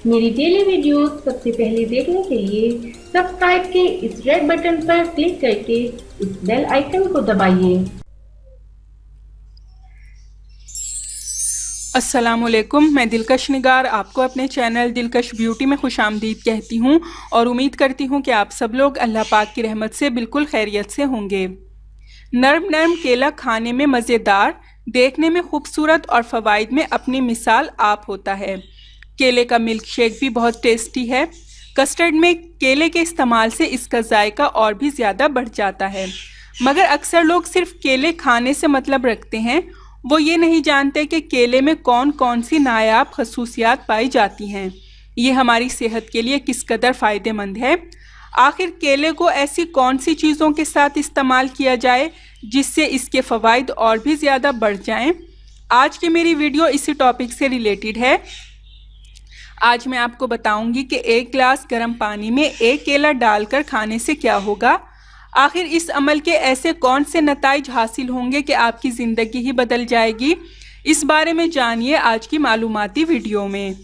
मेरी daily videos सबसे पहले देखने के लिए सब्सक्राइब के इस रेड बटन पर क्लिक करके इस बेल आइकन को दबाइए। अस्सलामुअलैकुम, मैं दिलकश निगार आपको अपने चैनल दिलकश ब्यूटी में खुशामदीद कहती हूँ और उम्मीद करती हूँ कि आप सब लोग अल्लाह पाक की रहमत से बिल्कुल खैरियत से होंगे। नरम नरम केला खाने में मज़ेदार, देखने में खूबसूरत और फ़वाइद में अपनी मिसाल आप होता है। केले का मिल्क शेक भी बहुत टेस्टी है। कस्टर्ड में केले के इस्तेमाल से इसका जायका और भी ज़्यादा बढ़ जाता है। मगर अक्सर लोग सिर्फ केले खाने से मतलब रखते हैं, वो ये नहीं जानते कि केले में कौन कौन सी नायाब खसूसियात पाई जाती हैं, ये हमारी सेहत के लिए किस कदर फ़ायदेमंद है। आखिर केले को ऐसी कौन सी चीज़ों के साथ इस्तेमाल किया जाए जिससे इसके फ़वाइद और भी ज़्यादा बढ़ जाएं। आज की मेरी वीडियो इसी टॉपिक से रिलेटेड है। आज मैं आपको बताऊंगी कि 1 गिलास गर्म पानी में 1 केला डालकर खाने से क्या होगा। आखिर इस अमल के ऐसे कौन से नताइज हासिल होंगे कि आपकी ज़िंदगी ही बदल जाएगी। इस बारे में जानिए आज की मालूमाती वीडियो में।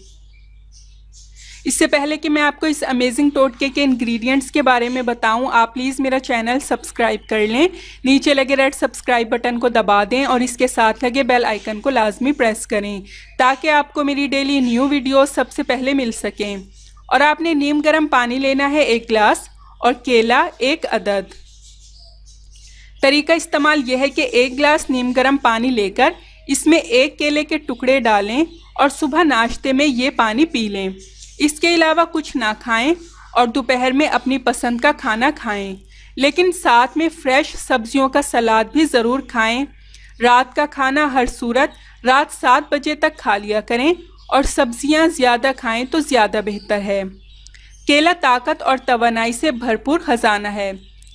इससे पहले कि मैं आपको इस अमेजिंग टोटके के इंग्रेडिएंट्स के बारे में बताऊं, आप प्लीज़ मेरा चैनल सब्सक्राइब कर लें। नीचे लगे रेड सब्सक्राइब बटन को दबा दें और इसके साथ लगे बेल आइकन को लाजमी प्रेस करें ताकि आपको मेरी डेली न्यू वीडियोस सबसे पहले मिल सकें। और आपने नीम गर्म पानी लेना है 1 गिलास और केला 1 अदद। तरीका इस्तेमाल यह है कि 1 गिलास नीम गर्म पानी लेकर इसमें 1 केले के टुकड़े डालें और सुबह नाश्ते में ये पानी पी लें। इसके अलावा कुछ ना खाएं और दोपहर में अपनी पसंद का खाना खाएं, लेकिन साथ में फ्रेश सब्जियों का सलाद भी ज़रूर खाएं। रात का खाना हर सूरत रात 7 बजे तक खा लिया करें और सब्जियां ज़्यादा खाएं तो ज़्यादा बेहतर है। केला ताकत और तवानाई से भरपूर ख़जाना है।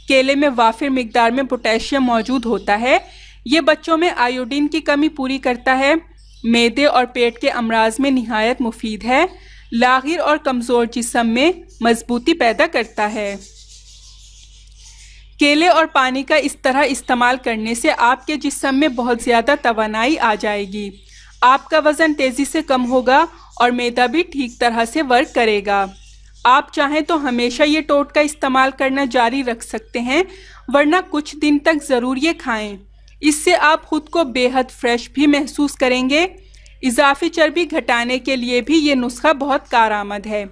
केले में वाफिर मिकदार में पोटेशियम मौजूद होता है। ये बच्चों में आयोडीन की कमी पूरी करता है। मैदे और पेट के अमराज में निहायत मुफीद है। लागिर और कमज़ोर जिस्म में मजबूती पैदा करता है। केले और पानी का इस तरह इस्तेमाल करने से आपके जिस्म में बहुत ज़्यादा तवानाई आ जाएगी। आपका वज़न तेज़ी से कम होगा और मैदा भी ठीक तरह से वर्क करेगा। आप चाहें तो हमेशा ये टोटका इस्तेमाल करना जारी रख सकते हैं, वरना कुछ दिन तक ज़रूर ये खाएं। इससे आप ख़ुद को बेहद फ्रेश भी महसूस करेंगे। इजाफी चर्बी घटाने के लिए भी ये नुस्खा बहुत कारआमद है।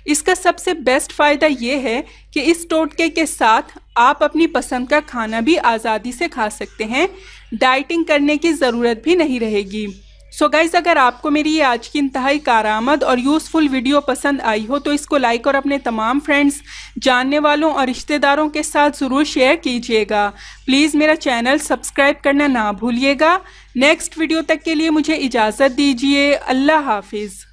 इसका सबसे बेस्ट फ़ायदा ये है कि इस टोटके के साथ आप अपनी पसंद का खाना भी आज़ादी से खा सकते हैं। डाइटिंग करने की ज़रूरत भी नहीं रहेगी। सो गाइज़, अगर आपको मेरी ये आज की इंतहाई कारआमद और यूज़फुल वीडियो पसंद आई हो तो इसको लाइक और अपने तमाम फ्रेंड्स, जानने वालों और रिश्तेदारों के साथ ज़रूर शेयर कीजिएगा। प्लीज़ मेरा चैनल सब्सक्राइब करना ना भूलिएगा। नेक्स्ट वीडियो तक के लिए मुझे इजाज़त दीजिए। अल्लाह हाफिज़।